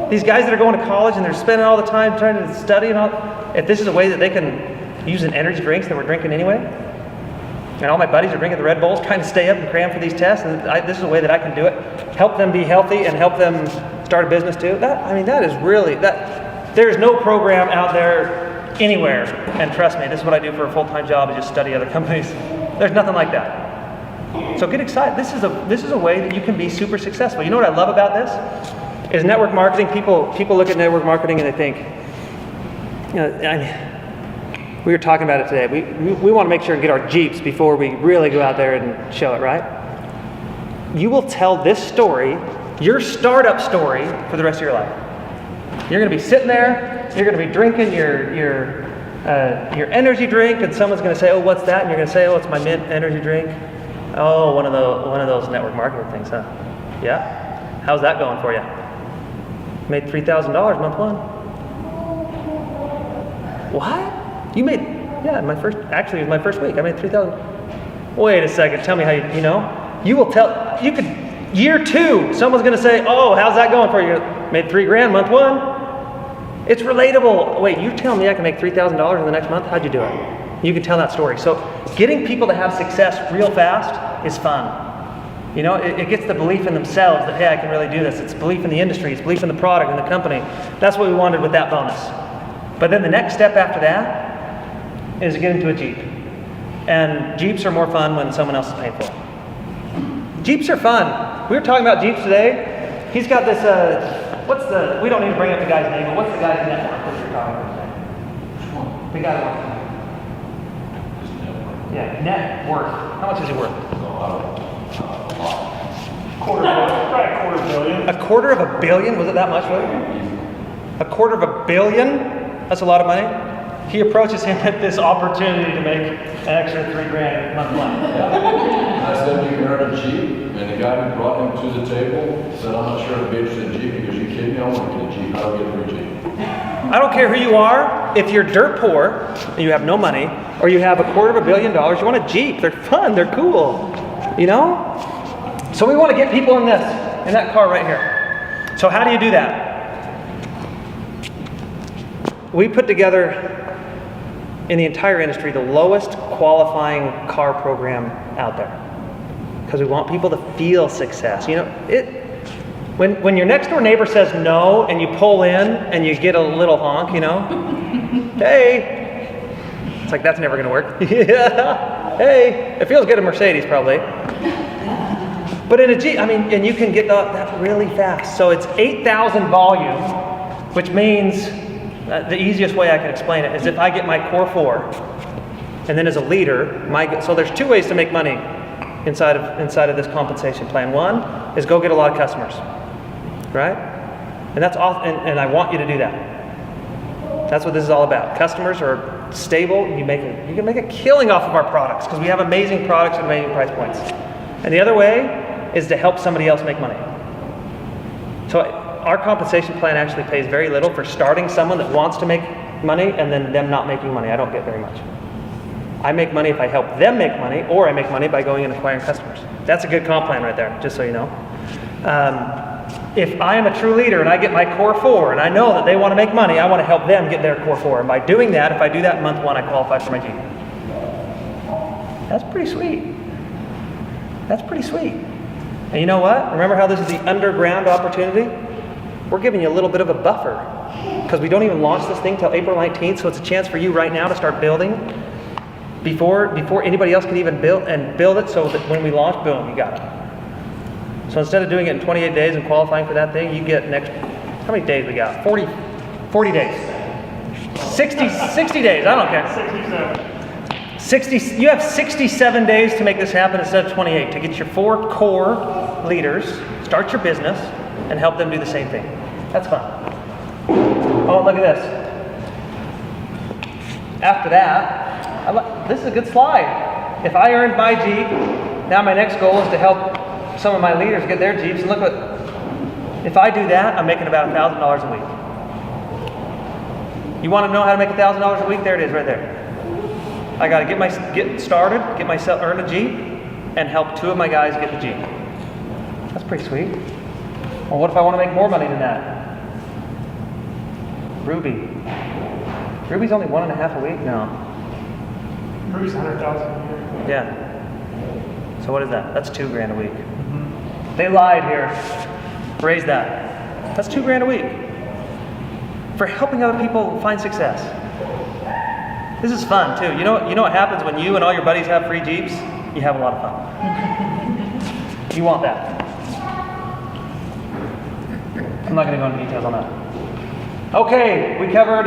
These guys that are going to college and they're spending all the time trying to study and all, if this is a way that they can use an energy drinks that we're drinking anyway, and all my buddies are drinking the Red Bulls, trying to stay up and cram for these tests, and this is a way that I can do it, help them be healthy and help them start a business too. That is really, there's no program out there anywhere, and trust me, this is what I do for a full-time job, is just study other companies. There's nothing like that. So get excited. This is a way that you can be super successful. You know what I love about this? Is network marketing. People look at network marketing and they think, we were talking about it today. We want to make sure and get our Jeeps before we really go out there and show it, right? You will tell this story, your startup story, for the rest of your life. You're going to be sitting there, you're going to be drinking your energy drink, and someone's going to say, "Oh, what's that?" And you're going to say, "Oh, it's my Mynt energy drink." "Oh, one of those network marketing things, huh? Yeah? How's that going for you?" "Made $3,000 month 1. "What? You made?" "Yeah, it was my first week. I made $3,000. "Wait a second. Tell me how you will tell. You could year 2. Someone's going to say, "Oh, how's that going for you?" "Made $3,000 month 1. It's relatable. "Wait, you're telling me I can make $3,000 in the next month? How'd you do it?" You can tell that story. So getting people to have success real fast is fun. You know, it gets the belief in themselves that, hey, I can really do this. It's belief in the industry. It's belief in the product and the company. That's what we wanted with that bonus. But then the next step after that is to get into a Jeep. And Jeeps are more fun when someone else is paying for it. Jeeps are fun. We were talking about Jeeps today. He's got this, we don't need to bring up the guy's name, but what's the guy's network that you're talking about today? The guy Yeah, net worth. How much is he worth? $250 A quarter of a billion? Was it that much, really? A quarter of a billion? That's a lot of money. He approaches him with this opportunity to make an extra $3,000 month 1. I said, "You can earn a Jeep," and the guy who brought him to the table said, "I'm not sure I'd be interested in a Jeep." He goes, "You kidding me? I want to get a Jeep. How do I get a free Jeep?" I don't care who you are. If you're dirt poor and you have no money, or you have $250 million, you want a Jeep. They're fun. They're cool. You know? So we want to get people in that car right here. So how do you do that? We put together, in the entire industry, the lowest qualifying car program out there, because we want people to feel success. You know, when your next door neighbor says no and you pull in and you get a little honk, you know, hey, it's like, that's never going to work. Yeah, hey, it feels good in Mercedes probably. But in a Jeep, and you can get that really fast. So it's 8,000 volume, which means the easiest way I can explain it is if I get my core 4, and then as a leader, so there's 2 ways to make money inside of this compensation plan. One is go get a lot of customers, right? And that's all, and I want you to do that. That's what this is all about. Customers are stable. You can make a killing off of our products because we have amazing products at amazing price points. And the other way is to help somebody else make money. So our compensation plan actually pays very little for starting someone that wants to make money and then them not making money. I don't get very much. I make money if I help them make money, or I make money by going and acquiring customers. That's a good comp plan right there, just so you know. If I am a true leader and I get my core 4 and I know that they want to make money, I want to help them get their core 4. And by doing that, if I do that in month 1, I qualify for my G. That's pretty sweet. That's pretty sweet. And you know what? Remember how this is the underground opportunity? We're giving you a little bit of a buffer because we don't even launch this thing till April 19th, so it's a chance for you right now to start building before anybody else can even build it, so that when we launch, boom, you got it. So instead of doing it in 28 days and qualifying for that thing, you get how many days we got? 40 days. 60 days, I don't care. 67. You have 67 days to make this happen instead of 28, to get your 4 core leaders, start your business, and help them do the same thing. That's fun. Oh, look at this. After that, this is a good slide. If I earned my Jeep, now my next goal is to help some of my leaders get their Jeeps. And look what, if I do that, I'm making about $1,000 a week. You want to know how to make $1,000 a week? There it is, right there. I got to get started, get myself earn a Jeep, and help 2 of my guys get the Jeep. That's pretty sweet. Well, what if I want to make more money than that? Ruby's only 1.5 a week? No. Bruce, 100,000 a year. Yeah. So what is that? That's $2,000 a week. They lied here. Raise that. That's $2,000 a week for helping other people find success. This is fun too. You know what happens when you and all your buddies have free Jeeps? You have a lot of fun. You want that. I'm not going to go into details on that. Okay, we covered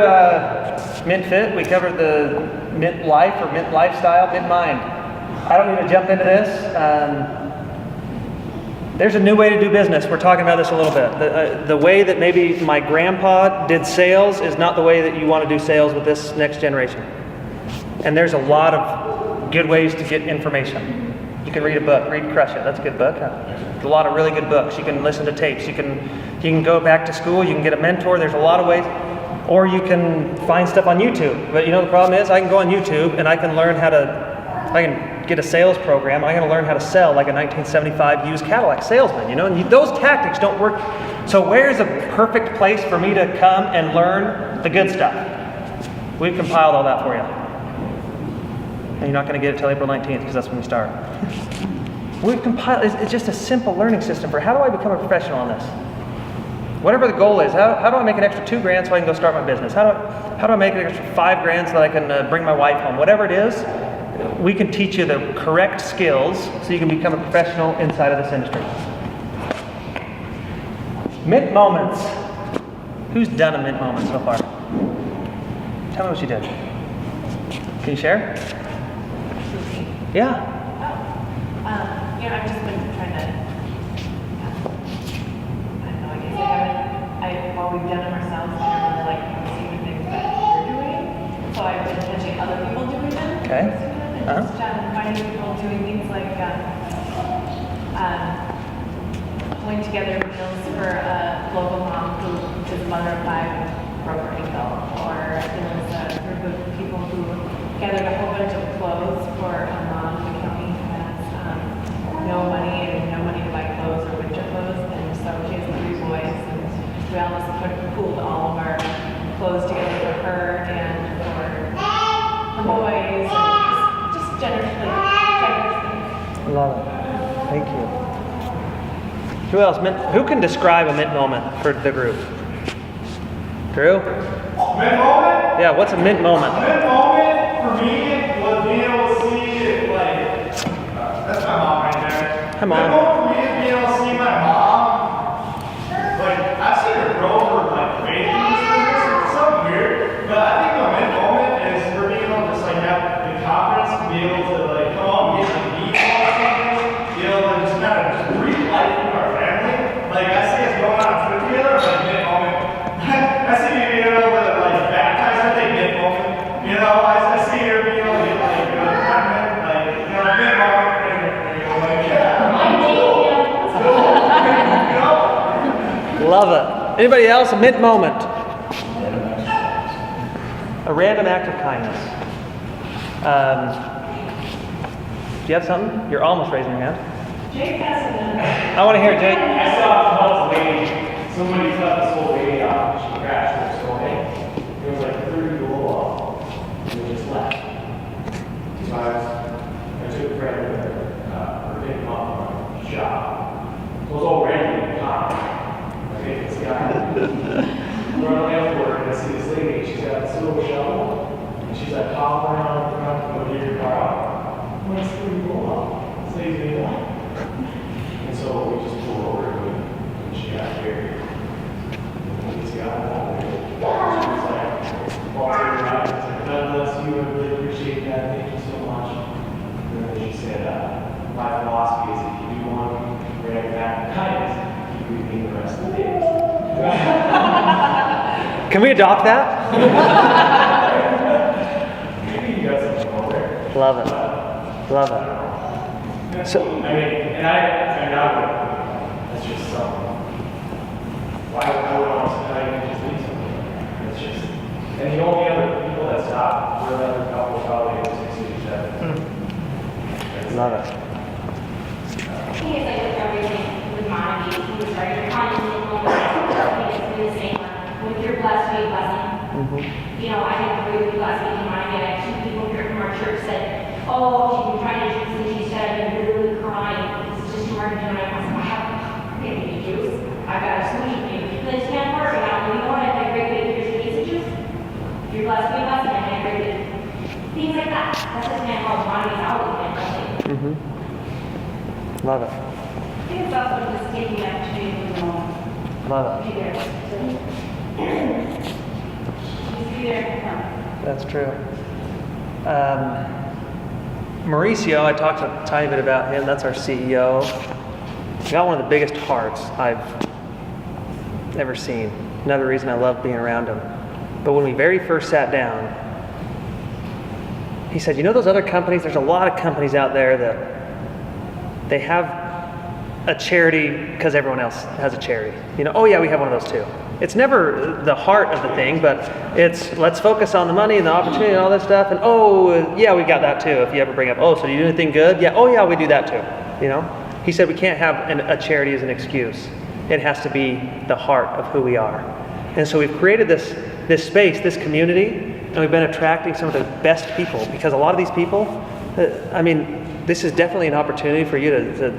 Mynt Fit. We covered the Mynt Life or Mynt Lifestyle, Mynt Mind. I don't need to jump into this. There's a new way to do business. We're talking about this a little bit. The way that maybe my grandpa did sales is not the way that you want to do sales with this next generation. And there's a lot of good ways to get information. You can read a book, read Crush It. That's a good book. There's a lot of really good books. You can listen to tapes. You can go back to school. You can get a mentor. There's a lot of ways. Or you can find stuff on YouTube. But you know the problem is I can go on YouTube and I can learn I can get a sales program. I'm going to learn how to sell like a 1975 used Cadillac salesman, and those tactics don't work. So where's a perfect place for me to come and learn the good stuff? We've compiled all that for you. And you're not going to get it till April 19th because that's when we start. We've compiled, it's just a simple learning system for how do I become a professional on this? Whatever the goal is, how do I make an extra $2,000 so I can go start my business? How do I make an extra $5,000 so that I can bring my wife home? Whatever it is, we can teach you the correct skills so you can become a professional inside of this industry. Mynt moments. Who's done a Mynt moment so far? Tell me what you did. Can you share? Yeah. I've just been trying to, I don't know, I guess while we've done them ourselves, we don't really like see the things that we're doing. So I've been catching other people doing them. Okay. And just finding people doing things like pulling together meals for a local mom who is a mother of 5 broke her ankle. Or there was a group of people who gathered a whole bunch of clothes for a mom in the county who has no money to buy clothes or winter clothes, and so she has 3 boys, and we almost pooled all of our clothes together for her and for the boys, and just generously. Love it. Thank you. Who else? Who can describe a Mynt moment for the group? Drew? Mint moment? Yeah, what's a Mynt moment? A mint moment for me was being able to see, that's my mom right there. Hi, Mom. Mint moment for me is being able to see my mom. I've seen her grow her, faith in this business. It's something weird. But I think a mint moment is for being able to just, have the confidence to be able to, come on, get to meet all something, and just kind of just breathe life into our family. I see us going on a trip together, mint moment. I see me being able to, baptize her, mint moment. I see her being able to get, mint moment. Love it. Anybody else? A Mynt moment. A random act of kindness. Do you have something? You're almost raising your hand. Jake has another. I want to hear it, Jake. I saw this lady, somebody cut this whole lady off, she crashed her skull in. It was like 30 below off, and we just left. So I took a friend with her, picked him up from the shop. So it was all random time. I think this guy, we're on the way to work, and I see this lady, she's got this little shovel, and she's like hopping around the front to go get her car out. I'm like, 30 below off. This lady's gonna die. And so we just pulled over to it, and she got buried. And he's got that. She was like, walked her around, she's like, God bless you, I really appreciate that, thank you so much. And then she said, my philosophy is if you do one random act of kindness, you read me the rest of the day. Can we adopt that? Maybe you got something over there. Love it. Love it. So, I mean, and that's just something. Why would I want to just leave something? It's just, and the only other people that stop were another couple probably in 67. love it. I think it's like with everything with Monavie, when you start your content, I think it's the same. With your blessed to be a blessing. You know, I didn't agree with blessed being Monavie. I had 2 people here from our church said, oh, she's been trying to juice and she said, I've been really crying. It's just too hard to do. And I was like, I'm going to juice. I've got a solution for you. And then it's can't work. And I'm like, you know what? I had a great big here's a piece of juice. If you're blessed to be a blessing, I had a great big. Things like that. That's just man called Monavie's outlet. Love it. I think it's also just taking the opportunity to be alone. Love Be it. there. Just be there for them. That's true. Mauricio, I talked a tiny bit about him. That's our CEO. He's got one of the biggest hearts I've ever seen. Another reason I love being around him. But when we very first sat down, he said, you know those other companies? There's a lot of companies out there that they have a charity because everyone else has a charity. You know, oh yeah, we have one of those too. It's never the heart of the thing, but it's let's focus on the money and the opportunity and all that stuff. And oh, yeah, we got that too. If you ever bring up, oh, so do you do anything good? Yeah, oh yeah, we do that too. You know, he said we can't have a charity as an excuse. It has to be the heart of who we are. And so we've created this space, this community, and we've been attracting some of the best people because a lot of these people, I mean, this is definitely an opportunity for you to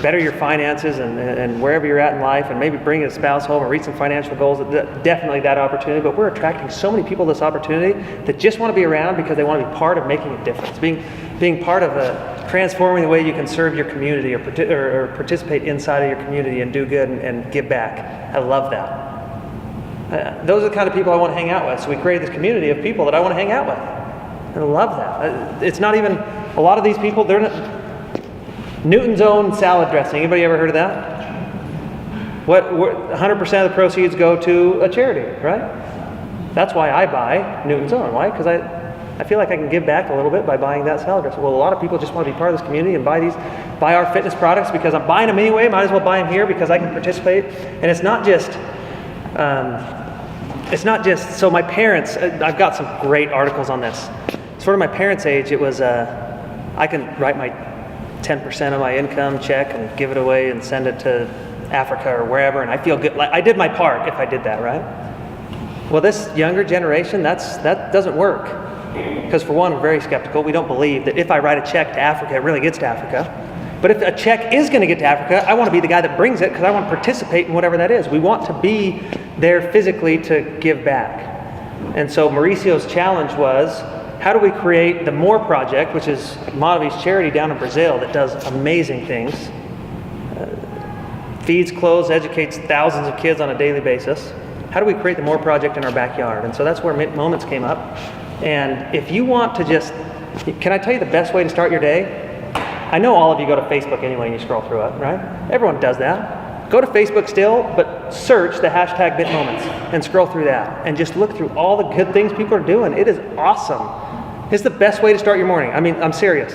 better your finances and wherever you're at in life, and maybe bring a spouse home and reach some financial goals. Definitely that opportunity. But we're attracting so many people this opportunity that just want to be around because they want to be part of making a difference, being part of transforming the way you can serve your community or participate inside of your community and do good and give back. I love that. Those are the kind of people I want to hang out with. So we created this community of people that I want to hang out with. And I love that. It's not even, a lot of these people, they're not, Newton's Own salad dressing. Anybody ever heard of that? What 100% of the proceeds go to a charity, right? That's why I buy Newton's Own. Why? Because I feel like I can give back a little bit by buying that salad dressing. Well, a lot of people just want to be part of this community and buy our fitness products because I'm buying them anyway. Might as well buy them here because I can participate. And it's not just. So my parents. I've got some great articles on this. Sort of my parents' age. It was. I can write my 10% of my income check and give it away and send it to Africa or wherever, and I feel good. Like I did my part if I did that, right? Well, this younger generation, that doesn't work. Because for one, we're very skeptical. We don't believe that if I write a check to Africa, it really gets to Africa. But if a check is going to get to Africa, I want to be the guy that brings it because I want to participate in whatever that is. We want to be there physically to give back. And so Mauricio's challenge was, how do we create the More Project, which is Monavie's charity down in Brazil that does amazing things, feeds, clothes, educates thousands of kids on a daily basis. How do we create the More Project in our backyard? And so that's where Mynt Moments came up. And if you want to just, can I tell you the best way to start your day? I know all of you go to Facebook anyway and you scroll through it, right? Everyone does that. Go to Facebook still, but search the hashtag Mynt Moments and scroll through that and just look through all the good things people are doing. It is awesome. It's the best way to start your morning. I mean, I'm serious.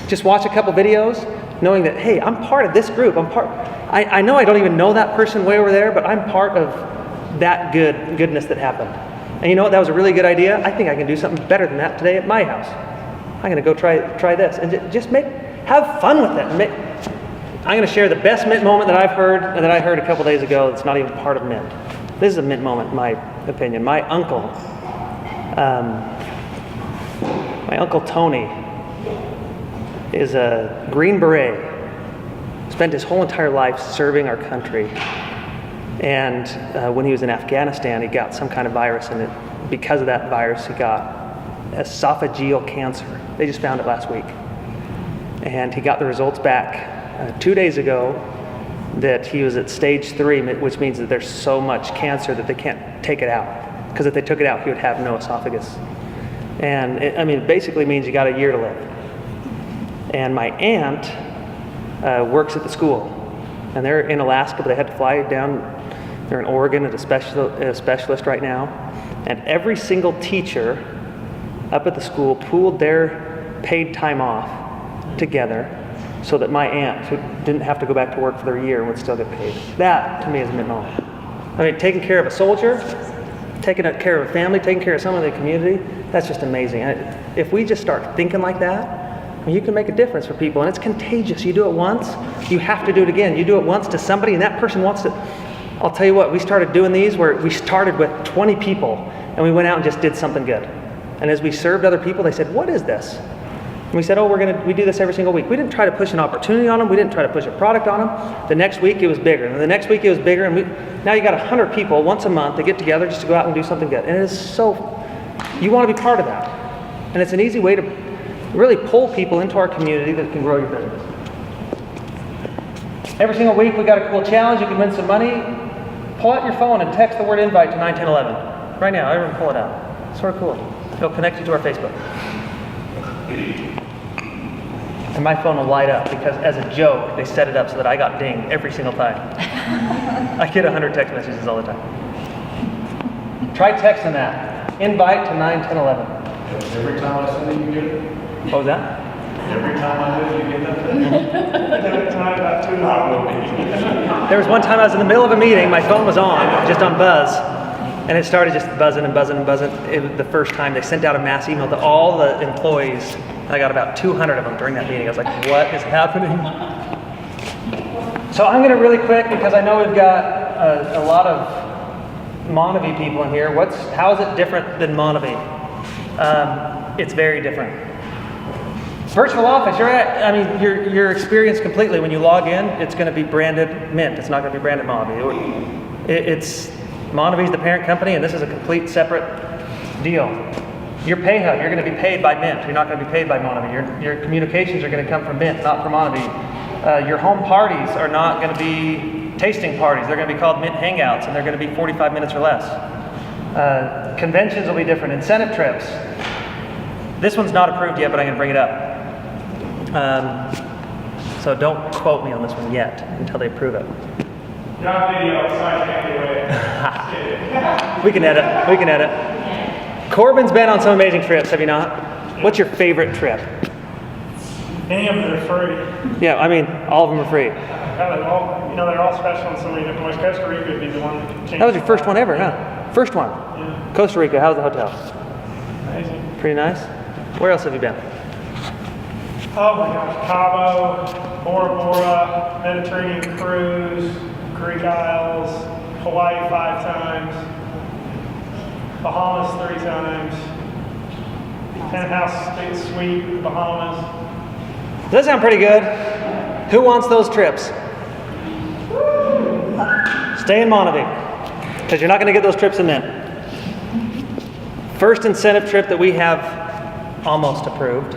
Just watch a couple videos knowing that, hey, I'm part of this group. I know I don't even know that person way over there, but I'm part of that goodness that happened. And you know what? That was a really good idea. I think I can do something better than that today at my house. I'm going to go try this and just have fun with it. I'm going to share the best Mynt moment that I heard a couple days ago. That's not even part of Mynt. This is a Mynt moment, in my opinion. My uncle Tony is a Green Beret. Spent his whole entire life serving our country. And when he was in Afghanistan, he got some kind of virus, and because of that virus, he got esophageal cancer. They just found it last week. And he got the results back 2 days ago that he was at stage 3, which means that there's so much cancer that they can't take it out. Because if they took it out, he would have no esophagus. And it basically means you got a year to live. And my aunt works at the school. And they're in Alaska, but they had to fly down. They're in Oregon at a specialist right now. And every single teacher up at the school pooled their paid time off together so that my aunt didn't have to go back to work for their year and would still get paid. That, to me, is a Mynt moment. Taking care of a soldier, taking care of a family, taking care of someone in the community, that's just amazing. If we just start thinking like that, you can make a difference for people, and it's contagious. You do it once, you have to do it again. You do it once to somebody, and that person wants to. I'll tell you what, we started doing these where we started with 20 people, and we went out and just did something good. And as we served other people, they said, "What is this?" And we said, we do this every single week. We didn't try to push an opportunity on them. We didn't try to push a product on them. The next week it was bigger, and the next week it was bigger, and now you got 100 people once a month that get together just to go out and do something good. And it is so, you want to be part of that. And it's an easy way to really pull people into our community that can grow your business. Every single week we got a cool challenge. You can win some money. Pull out your phone and text the word invite to 91011. Right now, everyone pull it out. It's sort of cool. It'll connect you to our Facebook. And my phone will light up because as a joke, they set it up so that I got dinged every single time. I get 100 text messages all the time. Try texting that. Invite to 91011. Every time I send it, you get it? What was that? Every time I do it, you get that? There was one time I was in the middle of a meeting, my phone was on, just on buzz, and it started just buzzing and buzzing and buzzing. It was the first time they sent out a mass email to all the employees. I got about 200 of them during that meeting. I was like, what is happening? So I'm going to really quick, because I know we've got a lot of Monavie people in here. How is it different than Monavie? It's very different. Virtual office, your experience completely when you log in, it's going to be branded Mynt. It's not going to be branded Monavie. It's Monavie's the parent company, and this is a complete separate deal. Your pay hub, you're going to be paid by Mynt. You're not going to be paid by Monavie. Your communications are going to come from Mynt, not from Monavie. Your home parties are not going to be tasting parties. They're going to be called Mynt Hangouts, and they're going to be 45 minutes or less. Conventions will be different. Incentive trips. This one's not approved yet, but I'm going to bring it up. So don't quote me on this one yet until they approve it. Not video, so I can't do it. We can edit. Corbin's been on some amazing trips, have you not? What's your favorite trip? Any of them are free. Yeah, all of them are free. They're all special in so many different ways. Costa Rica would be the one that changed. That was your first one ever, huh? First one. Yeah. Costa Rica, how's the hotel? Amazing. Pretty nice. Where else have you been? Oh my gosh, Cabo, Bora Bora, Mediterranean cruise, Greek Isles, Hawaii 5 times, Bahamas 3 times, penthouse suite, Bahamas. Does that sound pretty good? Who wants those trips? Stay in Monavie, because you're not going to get those trips in Mynt. First incentive trip that we have almost approved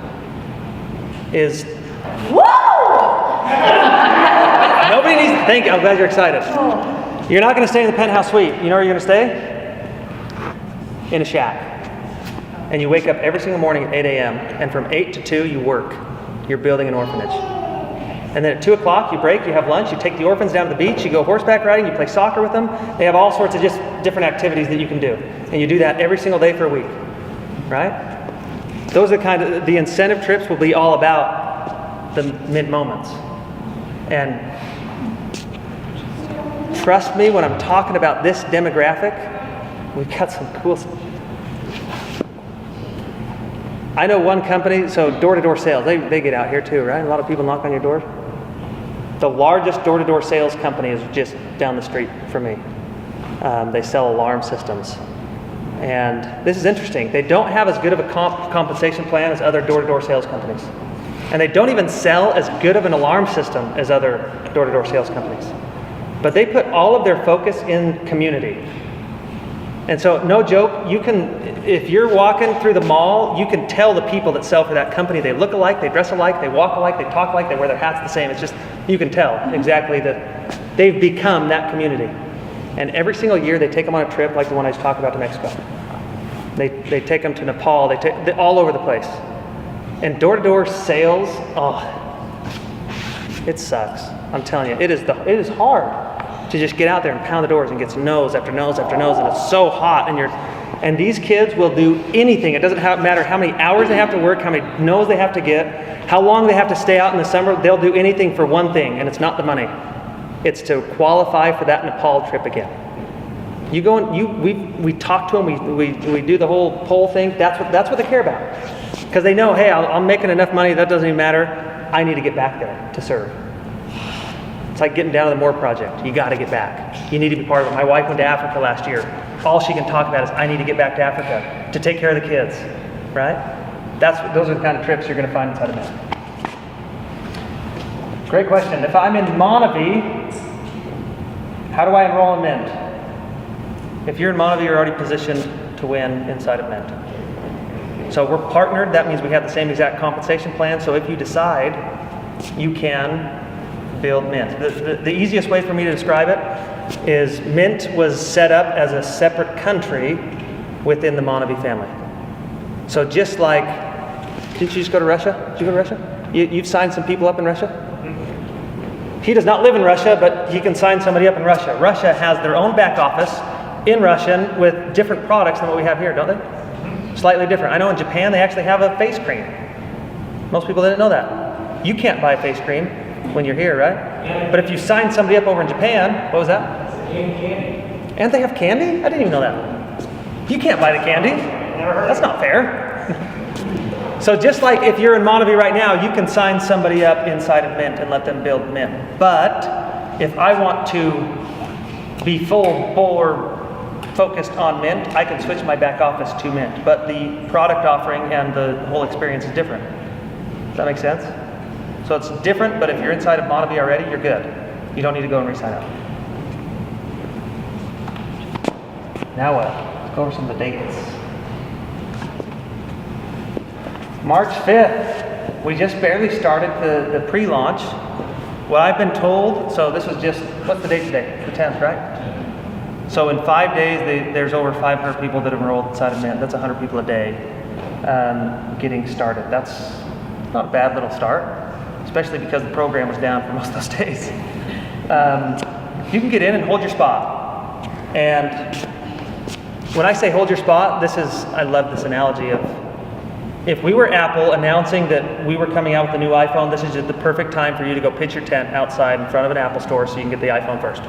is... Nobody needs to thank you. I'm glad you're excited. You're not going to stay in the penthouse suite. You know where you're going to stay? In a shack. And you wake up every single morning at 8 a.m. and from 8 to 2 you work. You're building an orphanage. And then at 2 o'clock you break, you have lunch, you take the orphans down to the beach, you go horseback riding, you play soccer with them. They have all sorts of just different activities that you can do. And you do that every single day for a week. Right? Those are the incentive trips will be all about the Mynt moments. And trust me when I'm talking about this demographic, we've got some cool stuff. I know one company, so door-to-door sales, they get out here too, right? A lot of people knock on your door. The largest door-to-door sales company is just down the street from me. They sell alarm systems. And this is interesting. They don't have as good of a compensation plan as other door-to-door sales companies. And they don't even sell as good of an alarm system as other door-to-door sales companies. But they put all of their focus in community. And so, no joke, you can, if you're walking through the mall, you can tell the people that sell for that company, they look alike, they dress alike, they walk alike, they talk alike, they wear their hats the same. It's just, you can tell exactly that they've become that community. And every single year they take them on a trip like the one I was talking about to Mexico. They take them to Nepal, they're all over the place. And door-to-door sales, it sucks. I'm telling you, it is hard to just get out there and pound the doors and get no's after no's after no's, and it's so hot, and these kids will do anything. It doesn't matter how many hours they have to work, how many no's they have to get, how long they have to stay out in the summer. They'll do anything for one thing, and it's not the money. It's to qualify for that Nepal trip again. You go and we talk to them, we do the whole poll thing. That's what they care about, because they know, hey, I'm making enough money, that doesn't even matter. I need to get back there to serve. It's like getting down to the Moore Project. You got to get back. You need to be part of it. My wife went to Africa last year. All she can talk about is, I need to get back to Africa to take care of the kids, right? Those are the kind of trips you're going to find inside of Mynt. Great question. If I'm in Monavie, how do I enroll in Mynt? If you're in Monavie, you're already positioned to win inside of Mynt. So we're partnered. That means we have the same exact compensation plan. So if you decide, you can build Mynt. The easiest way for me to describe it is Mynt was set up as a separate country within the Monavie family. So just like, didn't you just go to Russia? Did you go to Russia? You've signed some people up in Russia? He does not live in Russia, but he can sign somebody up in Russia. Russia has their own back office in Russian with different products than what we have here, don't they? Slightly different. I know in Japan they actually have a face cream. Most people didn't know that. You can't buy a face cream when you're here, right? But if you sign somebody up over in Japan, what was that? And they have candy? I didn't even know that. You can't buy the candy. That's not fair. So just like if you're in Monavie right now, you can sign somebody up inside of Mynt and let them build Mynt. But if I want to be full bore focused on Mynt, I can switch my back office to Mynt. But the product offering and the whole experience is different. Does that make sense? So it's different, but if you're inside of Monavie already, you're good. You don't need to go and re-sign up. Now what? Let's go over some of the dates. March 5th, we just barely started the pre-launch. What I've been told, so this was just, what's the date today? The 10th, right? So in 5 days, there's over 500 people that have enrolled inside of Mynt. That's 100 people a day getting started. That's not a bad little start, especially because the program was down for most of those days. You can get in and hold your spot. And when I say hold your spot, I love this analogy of, if we were Apple announcing that we were coming out with a new iPhone, this is just the perfect time for you to go pitch your tent outside in front of an Apple store so you can get the iPhone first,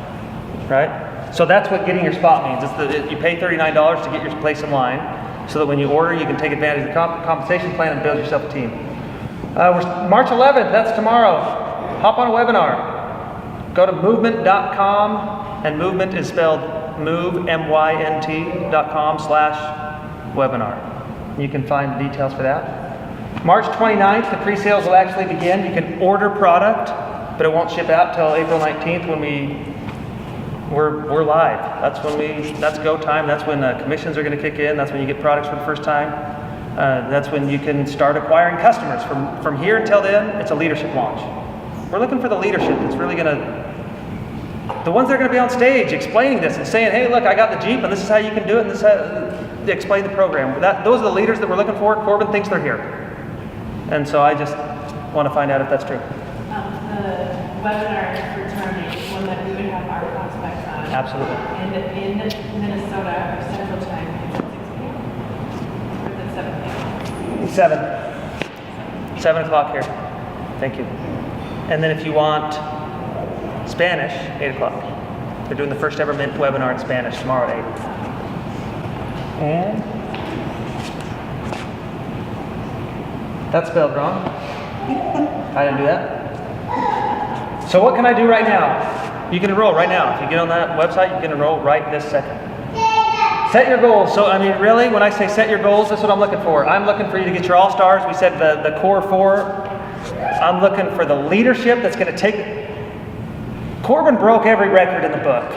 right? So that's what getting your spot means. You pay $39 to get your place in line so that when you order, you can take advantage of the compensation plan and build yourself a team. March 11th, that's tomorrow. Hop on a webinar. Go to movemynt.com, and Movemynt is spelled mynt.com/webinar. You can find the details for that. March 29th, the pre-sales will actually begin. You can order product, but it won't ship out till April 19th when we're live. That's go time. That's when commissions are going to kick in. That's when you get products for the first time. That's when you can start acquiring customers. From here until then, it's a leadership launch. We're looking for the leadership that's really going to, the ones that are going to be on stage explaining this and saying, hey, look, I got the Jeep, and this is how you can do it, and this is how, explain the program. Those are the leaders that we're looking for. Corbin thinks they're here. And so I just want to find out if that's true. The webinar for tomorrow night is one that we would have our prospects on. Absolutely. And in Minnesota, or Central Time, it's at 6 p.m. Or is it 7 p.m.? 7 o'clock here. Thank you. And then if you want Spanish, 8 o'clock. They're doing the first ever Mynt webinar in Spanish tomorrow at 8. And that's spelled wrong. I didn't do that. So what can I do right now? You can enroll right now. If you get on that website, you can enroll right this second. Set your goals. So, I mean, really, when I say set your goals, that's what I'm looking for. I'm looking for you to get your all-stars. We said the core 4. I'm looking for the leadership that's going to take... Corbin broke every record in the book.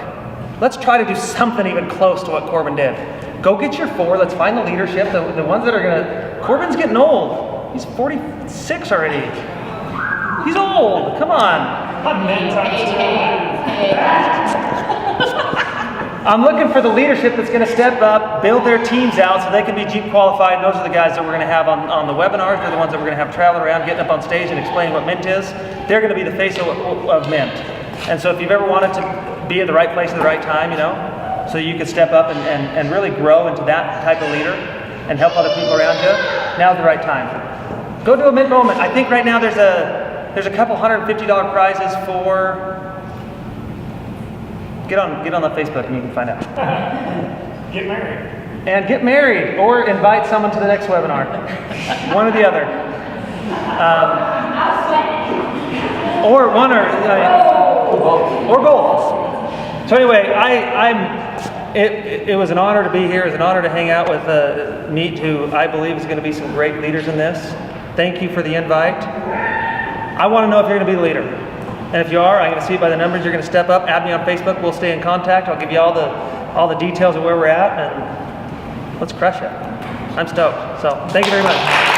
Let's try to do something even close to what Corbin did. Go get your 4. Let's find the leadership, the ones that are going to... Corbin's getting old. He's 46 already. He's old. Come on. I'm looking for the leadership that's going to step up, build their teams out so they can be Jeep qualified. Those are the guys that we're going to have on the webinars. They're the ones that we're going to have traveling around, getting up on stage and explaining what Mynt is. They're going to be the face of Mynt. And so if you've ever wanted to be at the right place at the right time, you know, so you could step up and really grow into that type of leader and help other people around you, now's the right time. Go to a Mynt moment. I think right now there's a couple $150 prizes for... Get on the Facebook and you can find out. Get married. And get married, or invite someone to the next webinar. One or the other. Or one or both. So anyway, it was an honor to be here. It was an honor to hang out with Meet, who I believe is going to be some great leaders in this. Thank you for the invite. I want to know if you're going to be the leader. And if you are, I'm going to see it by the numbers. You're going to step up. Add me on Facebook. We'll stay in contact. I'll give you all the details of where we're at, and let's crush it. I'm stoked. So thank you very much.